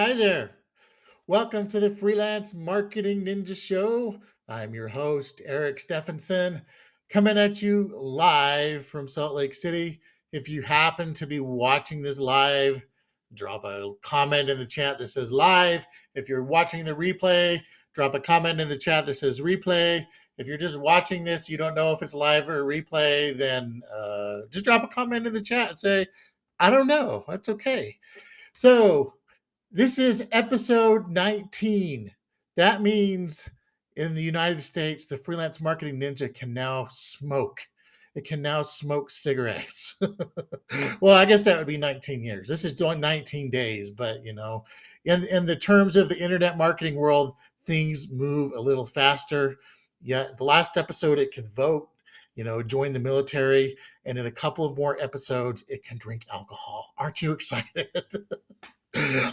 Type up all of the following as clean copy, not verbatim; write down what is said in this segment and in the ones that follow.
Hi there. Welcome to the Freelance Marketing Ninja Show. I'm your host, Eric Stephenson, coming at you live from Salt Lake City. If you happen to be watching this live, drop a comment in the chat that says live. If you're watching the replay, drop a comment in the chat that says replay. If you're just watching this, you don't know if it's live or replay, then just drop a comment in the chat and say, I don't know. That's okay. So, this is episode 19. That means in the United States, the Freelance Marketing Ninja can now smoke. It can now smoke cigarettes. Well, I guess that would be 19 years. This is doing 19 days, but in the terms of the internet marketing world, things move a little faster. Yeah, the last episode it could vote, join the military, and in a couple of more episodes, it can drink alcohol. Aren't you excited?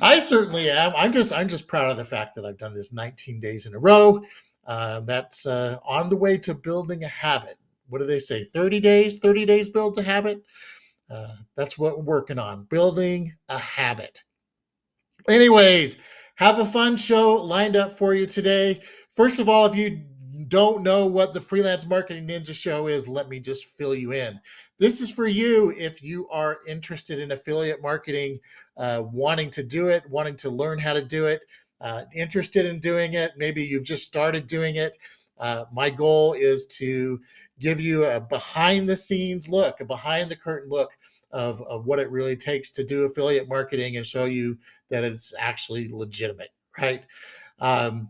I certainly am. I'm just proud of the fact that I've done this 19 days in a row. That's on the way to building a habit. What do they say? 30 days. 30 days builds a habit. That's what we're working on. Building a habit. Anyways, have a fun show lined up for you today. First of all, if you don't know what the Freelance Marketing Ninja Show is, let me just fill you in. This is for you if you are interested in affiliate marketing, wanting to do it, wanting to learn how to do it, interested in doing it. Maybe you've just started doing it. My goal is to give you a behind the scenes look, a behind the curtain look of what it really takes to do affiliate marketing and show you that it's actually legitimate, right? Um,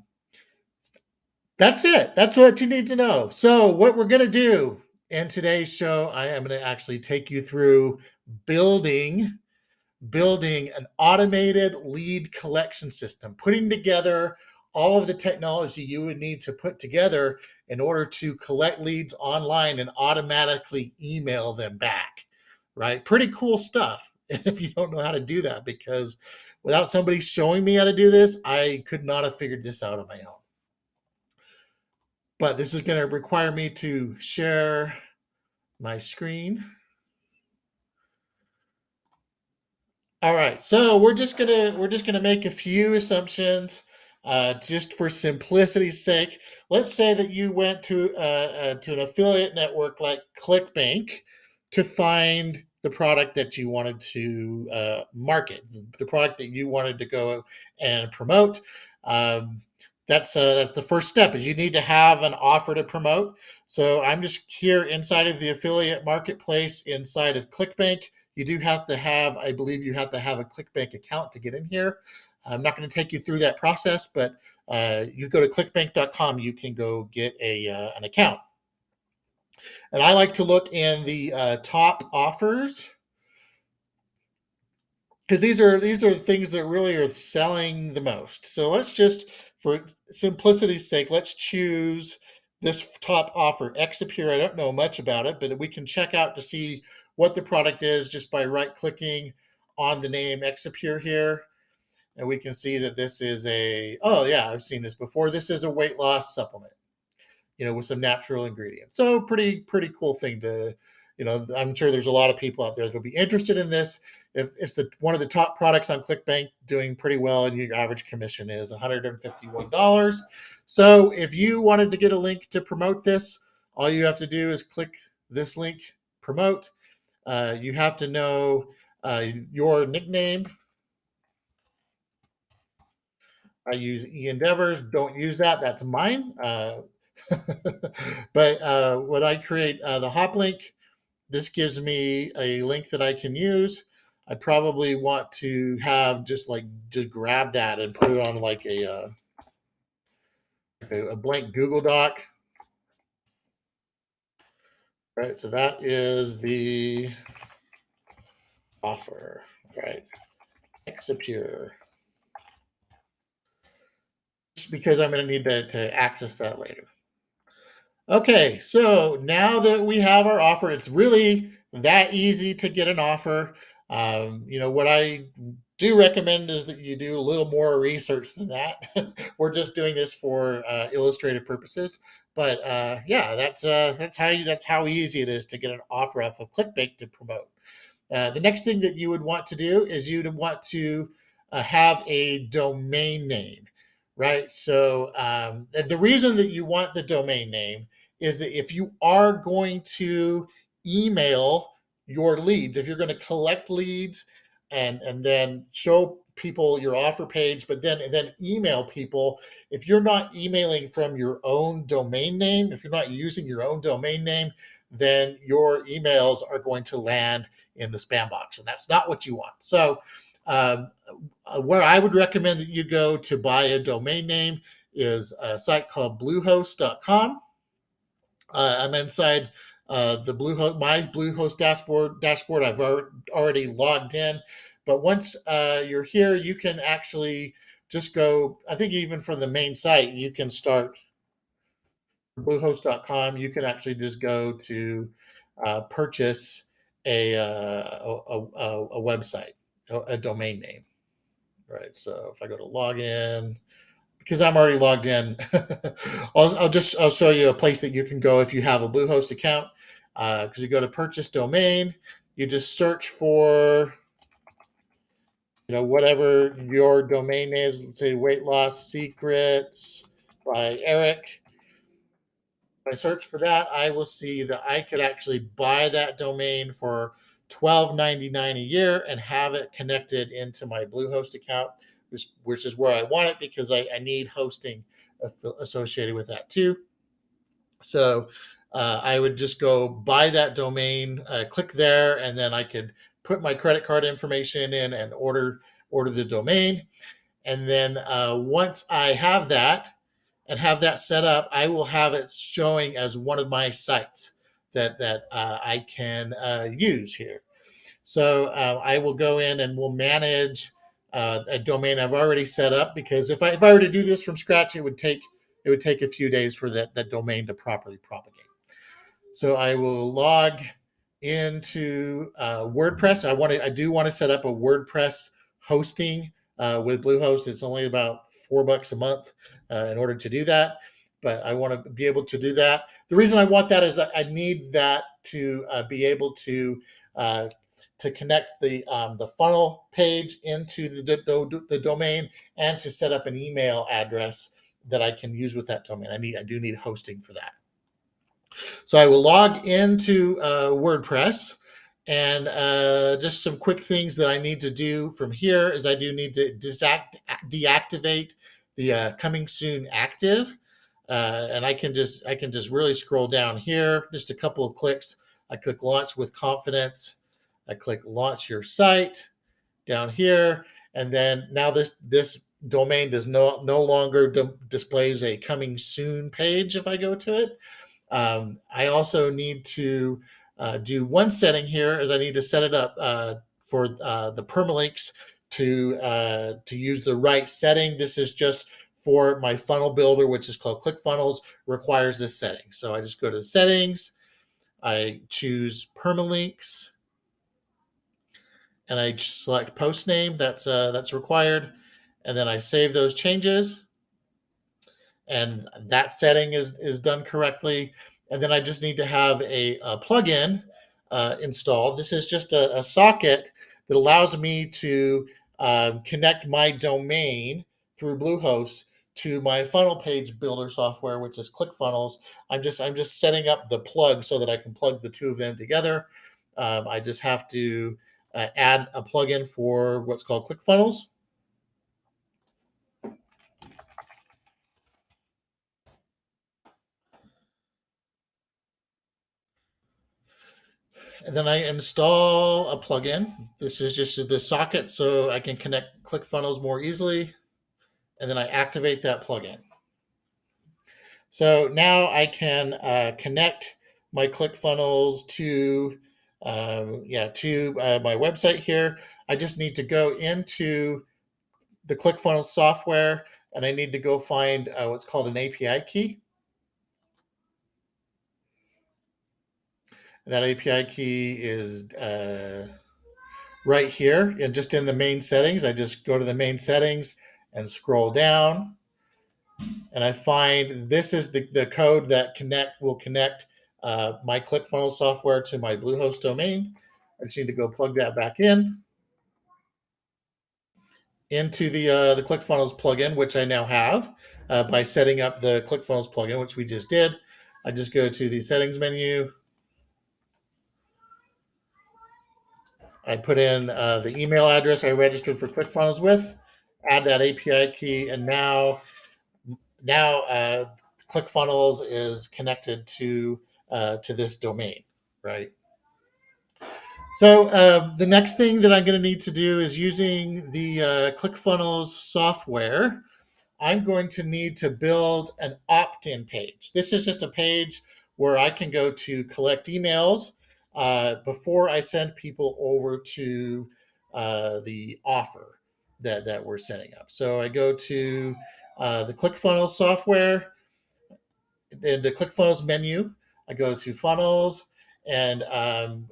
that's it. That's what you need to know. So, what we're going to do in today's show, I am going to actually take you through building building an automated lead collection system, putting together all of the technology you would need to put together in order to collect leads online and automatically email them back, right? Pretty cool stuff if you don't know how to do that, because without somebody showing me how to do this, I could not have figured this out on my own. But this is going to require me to share my screen. All right, so we're just gonna make a few assumptions, just for simplicity's sake. Let's say that you went to an affiliate network like ClickBank to find the product that you wanted to market, the product that you wanted to go and promote. Um, that's the first step. Is you need to have an offer to promote. So I'm just here inside of the affiliate marketplace inside of ClickBank. You do have to have, I believe you have to have a ClickBank account to get in here. I'm not going to take you through that process, but you go to clickbank.com, you can go get an account. And I like to look in the top offers, because these are the things that really are selling the most. So let's just, for simplicity's sake, let's choose this top offer, Exapure. I don't know much about it, but we can check out to see what the product is just by right-clicking on the name Exapure here. And we can see that this is oh yeah, I've seen this before. This is a weight loss supplement, with some natural ingredients. So pretty cool thing to, I'm sure there's a lot of people out there that'll be interested in this. If it's one of the top products on ClickBank, doing pretty well, and your average commission is $151. So if you wanted to get a link to promote this, all you have to do is click this link, promote. You have to know your nickname. I use e-endeavors. Don't use that. That's mine. But when I create the hop link, this gives me a link that I can use. I probably want to have just grab that and put it on like a blank Google Doc. Right, so that is the offer, right? Exapure. Just because I'm going to need to access that later. Okay, so now that we have our offer, it's really that easy to get an offer. What I do recommend is that you do a little more research than that. We're just doing this for illustrative purposes, but yeah, that's how easy it is to get an offer off of ClickBank to promote. The next thing that you would want to do is you'd want to have a domain name, right? So the reason that you want the domain name is that if you are going to email your leads, if you're going to collect leads and then show people your offer page, but then email people, if you're not emailing from your own domain name, if you're not using your own domain name, then your emails are going to land in the spam box, and that's not what you want. So um, where I would recommend that you go to buy a domain name is a site called bluehost.com. I'm inside the Bluehost, my Bluehost dashboard. I've already logged in, but once you're here, you can actually just go. I think even from the main site, you can start bluehost.com. You can actually just go to purchase a website, a domain name. Right. So if I go to login, because I'm already logged in, I'll show you a place that you can go if you have a Bluehost account. Because you go to purchase domain, you just search for whatever your domain is. Let's say weight loss secrets by Eric. If I search for that, I will see that I could actually buy that domain for $12.99 a year and have it connected into my Bluehost account, which is where I want it because I need hosting associated with that too. So I would just go buy that domain, click there, and then I could put my credit card information in and order the domain. And then once I have that and have that set up, I will have it showing as one of my sites that I can use here. So I will go in and we'll manage a domain I've already set up, because if I were to do this from scratch, it would take a few days for that domain to properly propagate. So I will log into WordPress. I do want to set up a WordPress hosting with Bluehost. It's only about $4 a month in order to do that, but I want to be able to do that. The reason I want that is that I need that to be able to connect the funnel page into the domain, and to set up an email address that I can use with that domain. I do need hosting for that. So I will log into WordPress, and just some quick things that I need to do from here is I do need to deactivate the coming soon active, and I can just really scroll down here, just a couple of clicks. I click launch with confidence. I click launch your site down here, and then now this domain does no longer displays a coming soon page if I go to it. I also need to do one setting here, is I need to set it up for the permalinks to use the right setting. This is just for my funnel builder, which is called ClickFunnels, requires this setting. So I just go to settings, I choose permalinks, and I select post name. That's required, and then I save those changes, and that setting is done correctly. And then I just need to have a plugin installed. This is just a socket that allows me to connect my domain through Bluehost to my funnel page builder software, which is ClickFunnels. I'm just setting up the plug so that I can plug the two of them together. I just have to add a plugin for what's called ClickFunnels. And then I install a plugin. This is just the socket so I can connect ClickFunnels more easily. And then I activate that plugin. So now I can connect my ClickFunnels to my website here. I just need to go into the ClickFunnels software, and I need to go find what's called an API key. And that API key is right here, and just in the main settings. I just go to the main settings and scroll down, and I find this is the code that will connect my ClickFunnels software to my Bluehost domain. I just need to go plug that back in. into the ClickFunnels plugin, which I now have by setting up the ClickFunnels plugin, which we just did. I just go to the settings menu. I put in the email address I registered for ClickFunnels with, add that API key, and now ClickFunnels is connected to this domain, right? So the next thing that I'm going to need to do is using the ClickFunnels software. I'm going to need to build an opt-in page. This is just a page where I can go to collect emails before I send people over to the offer that we're setting up. So I go to the ClickFunnels software, in the ClickFunnels menu. I go to funnels, and I'm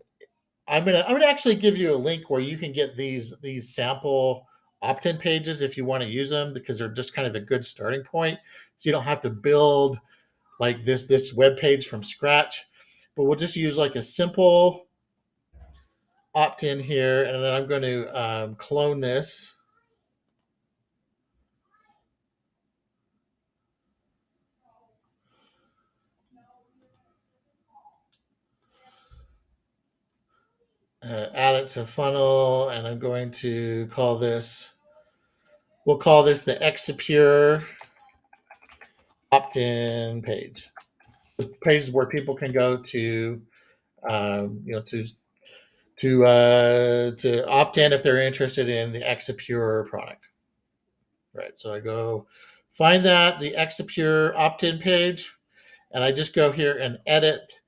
gonna actually give you a link where you can get these sample opt-in pages if you want to use them, because they're just kind of a good starting point. So you don't have to build like this web page from scratch. But we'll just use like a simple opt-in here, and then I'm going to clone this. Add it to funnel, and I'm going to call this. We'll call this the Exapure opt-in page. The page where people can go to, to opt in if they're interested in the Exapure product. Right. So I go find the Exapure opt-in page, and I just go here and edit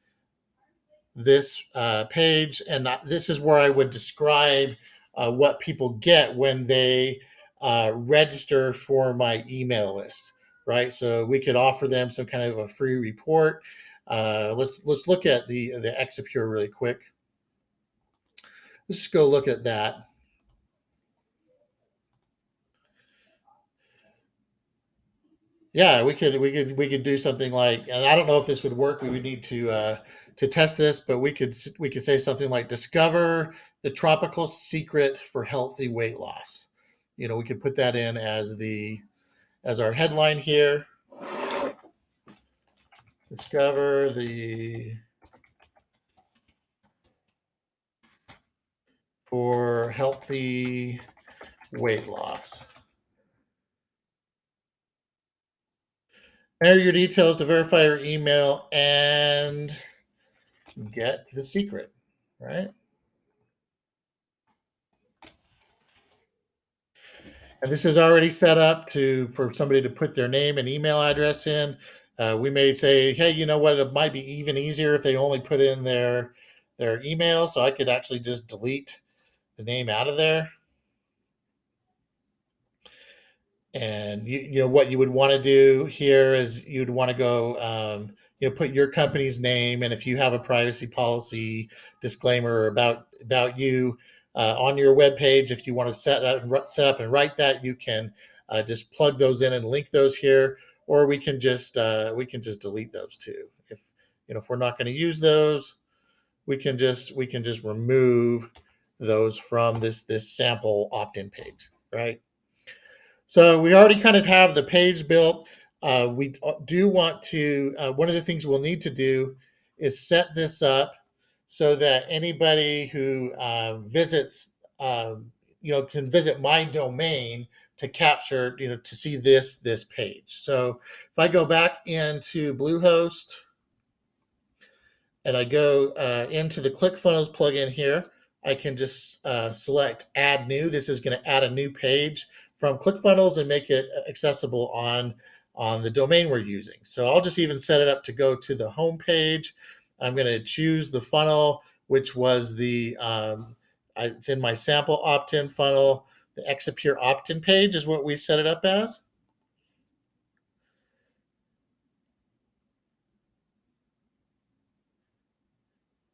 this page, and this is where I would describe what people get when they register for my email list. Right. So we could offer them some kind of a free report. Let's look at the Exapure really quick. Let's just go look at that. Yeah, we could do something like, and I don't know if this would work. We would need to test this, but we could say something like, discover the tropical secret for healthy weight loss. We could put that in as our headline here. Discover the for healthy weight loss. Enter your details to verify your email and get the secret, right? And this is already set up for somebody to put their name and email address in. We may say, hey, you know what? It might be even easier if they only put in their email. So I could actually just delete the name out of there. And what you would want to do here is you'd want to go, put your company's name, and if you have a privacy policy disclaimer about you on your web page, if you want to set up and write that, you can just plug those in and link those here, or we can just delete those too. If we're not going to use those, we can just remove those from this sample opt-in page, right? So we already kind of have the page built. We do want to, one of the things we'll need to do is set this up so that anybody who visits, can visit my domain to capture, to see this page. So if I go back into Bluehost and I go into the ClickFunnels plugin here, I can just select Add New. This is going to add a new page from ClickFunnels and make it accessible on the domain we're using. So I'll just even set it up to go to the home page. I'm going to choose the funnel, which was it's in my sample opt-in funnel. The Exapure opt-in page is what we set it up as.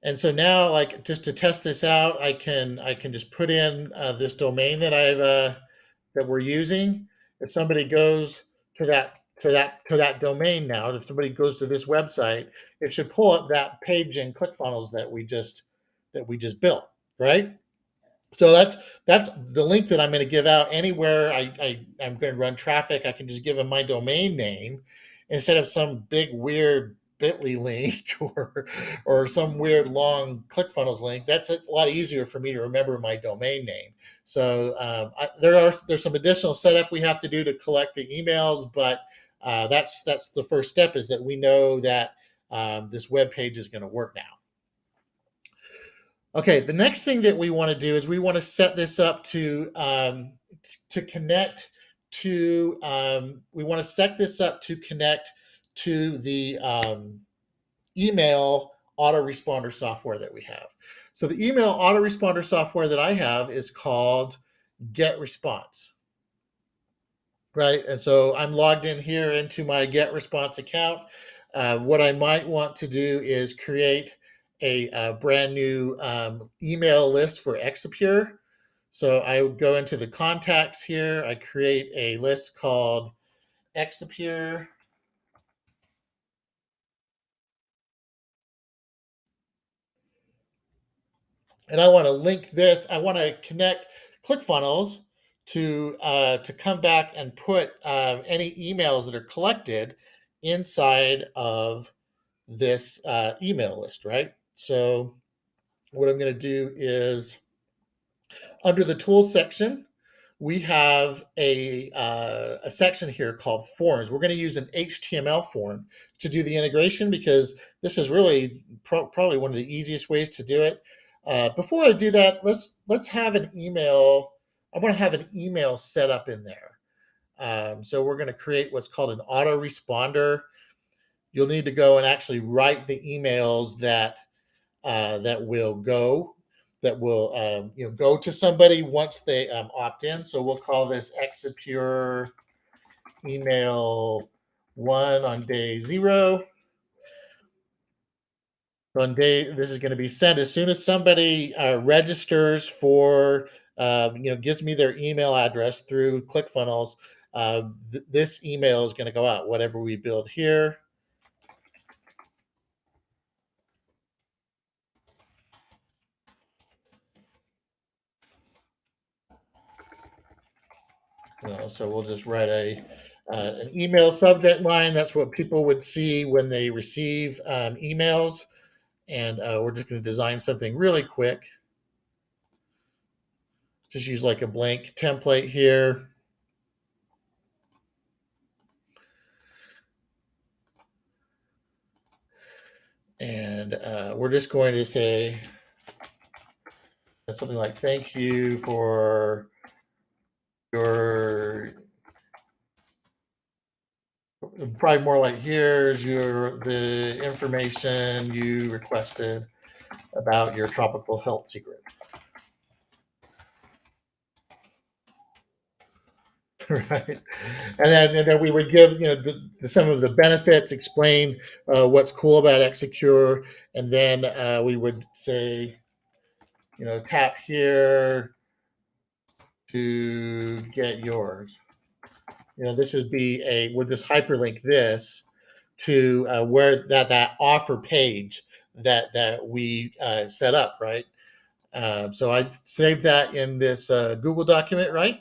And so now, like, just to test this out, I can just put in this domain that we're using. If somebody goes to that domain now, if somebody goes to this website, it should pull up that page in ClickFunnels that we just built, right? So that's the link that I'm going to give out anywhere I'm going to run traffic. I can just give them my domain name instead of some big weird Bitly link or some weird long ClickFunnels link. That's a lot easier for me to remember my domain name. So there's some additional setup we have to do to collect the emails, but that's the first step, is that we know that this web page is going to work now. Okay, the next thing that we want to do is we want to set this up to connect to. We want to set this up to connect to the email autoresponder software that we have. So the email autoresponder software that I have is called Get Response, right? And so I'm logged in here into my Get Response account. What I might want to do is create a brand new email list for Exapure. So I would go into the contacts here. I create a list called Exapure. And I want to link this. I want to connect ClickFunnels to come back and put any emails that are collected inside of this email list, right? So what I'm going to do is, under the tools section, we have a section here called forms. We're going to use an HTML form to do the integration, because this is really probably one of the easiest ways to do it. Before I do that, let's have an email. I want to have an email set up in there. So we're going to create what's called an autoresponder. You'll need to go and actually write the emails that will go to somebody once they opt in. So we'll call this Exapure email 1 on day 0. This is going to be sent as soon as somebody registers for, gives me their email address through ClickFunnels. This email is going to go out, whatever we build here. So we'll just write an email subject line. That's what people would see when they receive emails. And we're just going to design something really quick. Just use like a blank template here. And we're just going to say something like, thank you for your, probably more like, here's the information you requested about your tropical health secret. Right, and then we would give some of the benefits, explain what's cool about Execure, and then we would say, tap here to get yours. This would be we'll just hyperlink this to where that offer page that we set up, right? So I saved that in this Google document, right?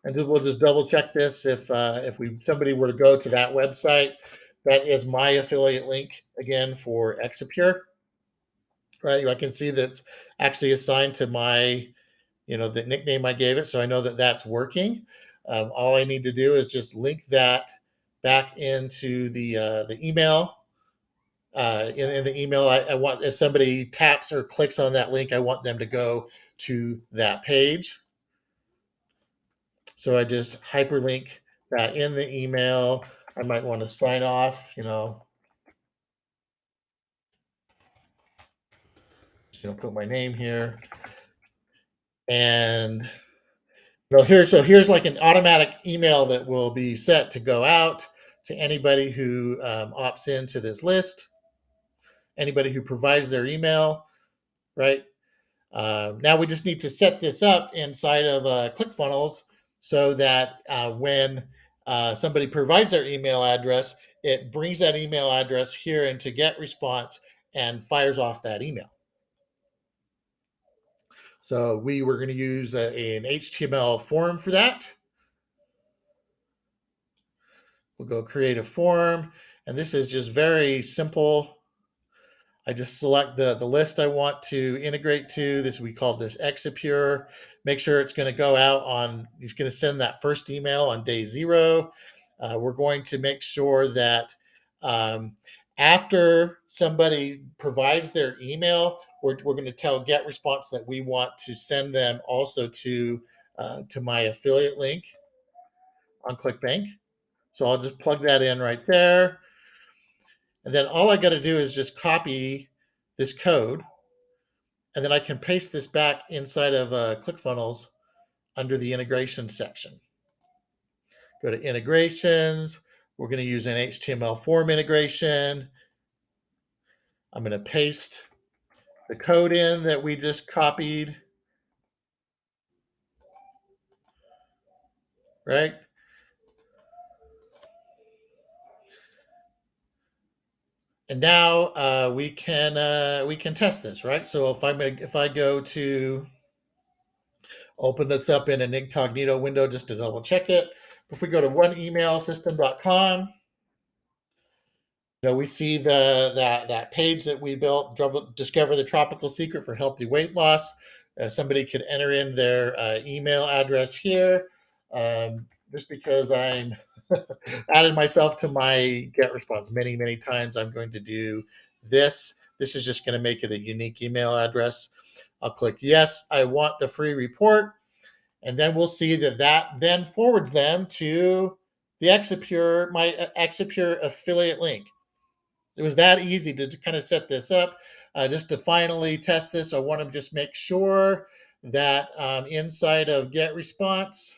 And we'll just double check this. If somebody were to go to that website, that is my affiliate link again for Exapure, right? I can see that it's actually assigned to my, the nickname I gave it, so I know that that's working. All I need to do is just link that back into the email. In the email, I want, if somebody taps or clicks on that link, I want them to go to that page. So I just hyperlink that in the email. I might want to sign off, put my name here. And here's like an automatic email that will be set to go out to anybody who opts into this list, anybody who provides their email, right? Now we just need to set this up inside of ClickFunnels so that when somebody provides their email address, it brings that email address here into Get Response and fires off that email. So we were going to use an HTML form for that. We'll go create a form, and this is just very simple. I just select the list I want to integrate to. This, we call this Exipure. Make sure it's going to go out on, it's going to send that first email on day 0. We're going to make sure that um, after somebody provides their email, we're going to tell GetResponse that we want to send them also to my affiliate link on ClickBank. So I'll just plug that in right there. And then all I got to do is just copy this code, and then I can paste this back inside of ClickFunnels under the integration section. Go to integrations. We're going to use an HTML form integration. I'm going to paste the code in that we just copied, right? And now we can test this, right? So if I go to open this up in an incognito window just to double check it. If we go to oneemailsystem.com, we see that page that we built, discover the tropical secret for healthy weight loss. Somebody could enter in their email address here. Just because I'm added myself to my get response many times, I'm going to do this. This is just going to make it a unique email address. I'll click yes, I want the free report. And then we'll see that then forwards them to the Exipure, my Exipure affiliate link. It was that easy to kind of set this up. Just to finally test this, I want to just make sure that inside of get response,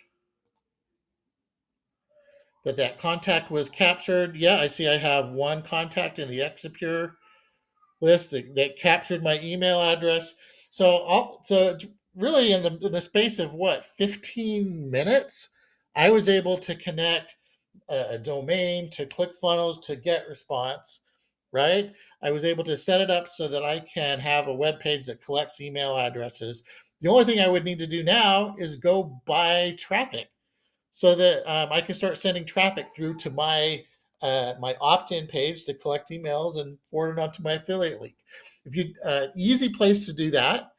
that contact was captured. Yeah, I see I have one contact in the Exipure list that captured my email address. So really in the space of 15 minutes, I was able to connect a domain to ClickFunnels to get response, right? I was able to set it up so that I can have a web page that collects email addresses. The only thing I would need to do now is go buy traffic so that I can start sending traffic through to my opt-in page to collect emails and forward it onto my affiliate link. If you easy place to do that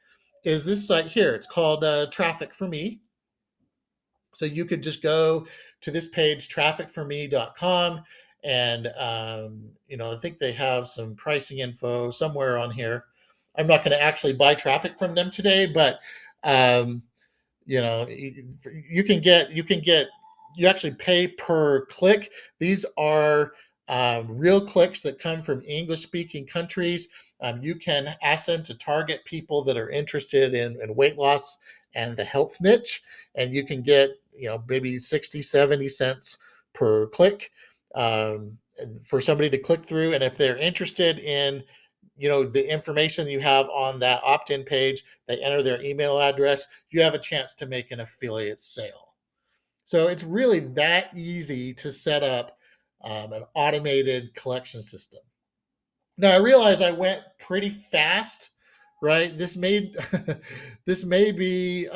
is this site here. It's called Traffic for Me. So you could just go to this page, trafficforme.com, and I think they have some pricing info somewhere on here. I'm not going to actually buy traffic from them today, but um, you actually pay per click. These are real clicks that come from English speaking countries. You can ask them to target people that are interested in weight loss and the health niche, and you can get maybe 60-70 cents per click for somebody to click through. And if they're interested in the information you have on that opt-in page, they enter their email address, you have a chance to make an affiliate sale. So it's really that easy to set up an automated collection system. Now I realize I went pretty fast, right? This may this may be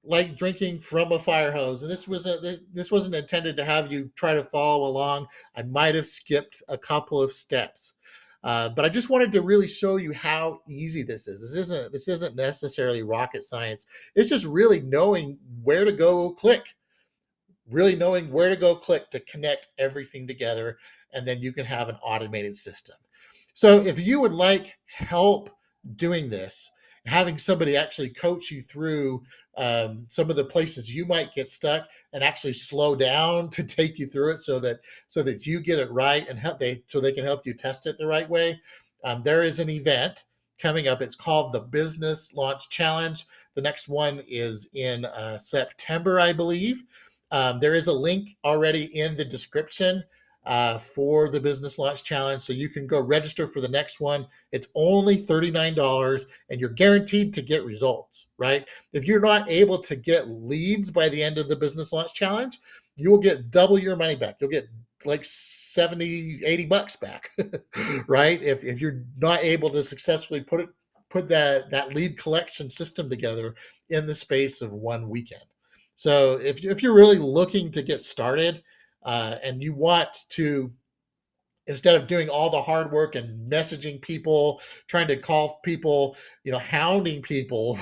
like drinking from a fire hose, and this wasn't intended to have you try to follow along. I might have skipped a couple of steps, but I just wanted to really show you how easy this is. This isn't necessarily rocket science. It's just really knowing where to go click to connect everything together, and then you can have an automated system. So if you would like help doing this, having somebody actually coach you through some of the places you might get stuck and actually slow down to take you through it so that you get it right and so they can help you test it the right way, there is an event coming up. It's called the Business Launch Challenge. The next one is in September, I believe. There is a link already in the description for the Business Launch Challenge. So you can go register for the next one. It's only $39 and you're guaranteed to get results, right? If you're not able to get leads by the end of the Business Launch Challenge, you will get double your money back. You'll get like 70, $80 back, right? If you're not able to successfully put it put that lead collection system together in the space of one weekend. So if you're really looking to get started, and you want to, instead of doing all the hard work and messaging people, trying to call people, hounding people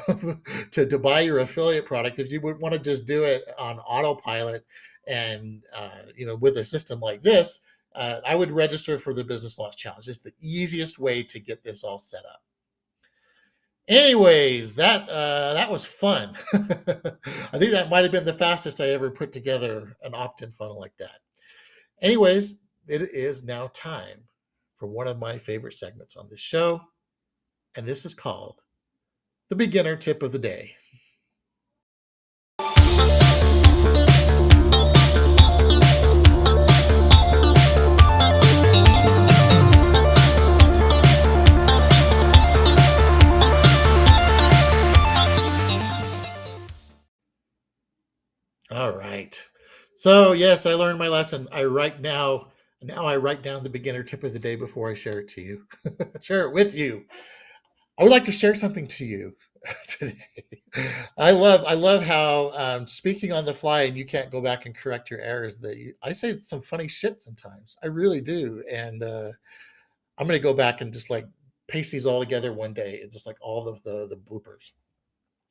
to buy your affiliate product, if you would want to just do it on autopilot and with a system like this, I would register for the Business Launch Challenge. It's the easiest way to get this all set up. Anyways, that was fun. I think that might have been the fastest I ever put together an opt-in funnel like that. Anyways, it is now time for one of my favorite segments on this show, and this is called the beginner tip of the day. All right. So yes, I learned my lesson. Now I write down the beginner tip of the day before I share it to you. Share it with you. I would like to share something to you today. I love how speaking on the fly and you can't go back and correct your errors. I say some funny shit sometimes. I really do, and I'm gonna go back and just like paste these all together one day, and just like all of the bloopers.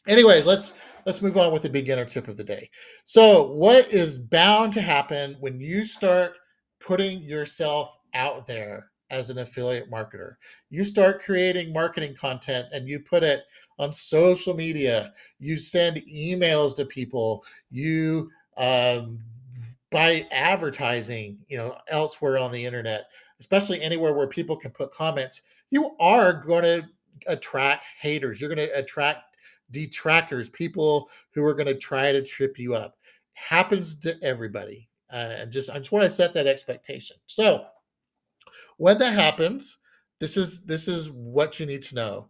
Anyways, let's move on with the beginner tip of the day. So, what is bound to happen when you start putting yourself out there as an affiliate marketer? You start creating marketing content and you put it on social media. You send emails to people. You buy advertising, elsewhere on the internet, especially anywhere where people can put comments. You are going to attract haters. You're going to attract detractors, people who are going to try to trip you up. Happens to everybody. I just want to set that expectation. So when that happens, this is what you need to know.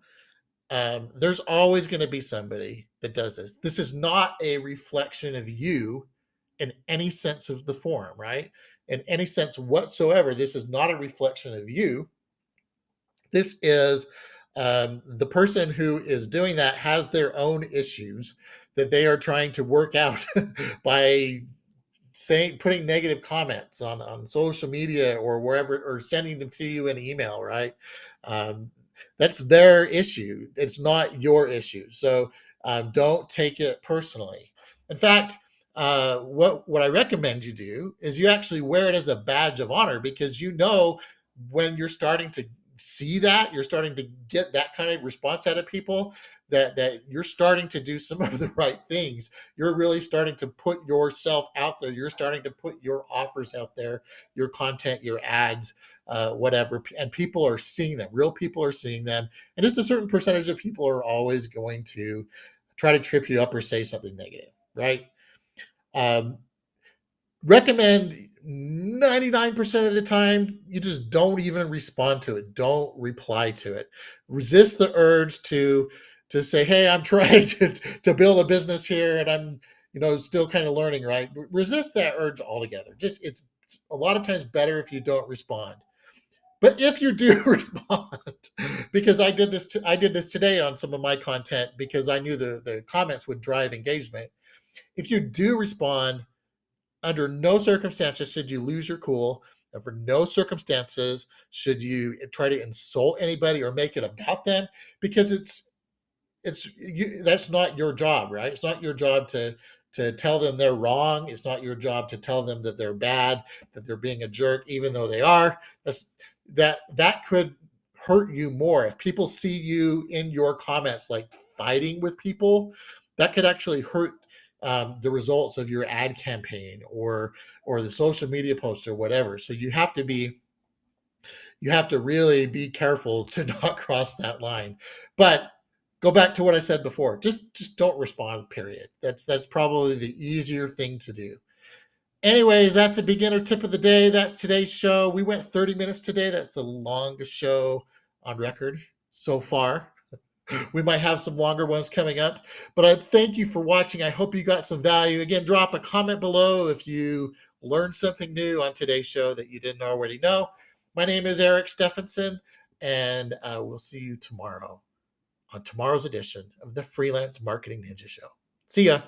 There's always going to be somebody that does this. This is not a reflection of you in any sense of the form, right? In any sense whatsoever, this is not a reflection of you. This is the person who is doing that has their own issues that they are trying to work out by putting negative comments on social media or wherever, or sending them to you in email, right? um, that's their issue. It's not your issue. So don't take it personally. In fact, what I recommend you do is you actually wear it as a badge of honor, because when you're starting to see that, you're starting to get that kind of response out of people, that you're starting to do some of the right things. You're really starting to put yourself out there. You're starting to put your offers out there, your content, your ads, whatever, and people are seeing them. Real people are seeing them, and just a certain percentage of people are always going to try to trip you up or say something negative, right? Um, Recommend 99% of the time you just don't even respond to it. Don't reply to it. Resist the urge to say, hey, I'm trying to build a business here and I'm still kind of learning, right? Resist that urge altogether. Just it's a lot of times better if you don't respond. But if you do respond, because I did this today on some of my content, because I knew the comments would drive engagement. If you do respond, under no circumstances should you lose your cool, and for no circumstances should you try to insult anybody or make it about them, because that's not your job, right? It's not your job to tell them they're wrong. It's not your job to tell them that they're bad, that they're being a jerk, even though they are. That could hurt you more if people see you in your comments like fighting with people. That could actually hurt the results of your ad campaign or the social media post or whatever. So you have to really be careful to not cross that line. But go back to what I said before. Just don't respond, period. That's probably the easier thing to do. Anyways, that's the beginner tip of the day. That's today's show. We went 30 minutes today. That's the longest show on record so far. We might have some longer ones coming up, but I thank you for watching. I hope you got some value. Again, drop a comment below if you learned something new on today's show that you didn't already know. My name is Eric Stephenson, and we'll see you tomorrow. on tomorrow's edition of the Freelance Marketing Ninja Show. See ya.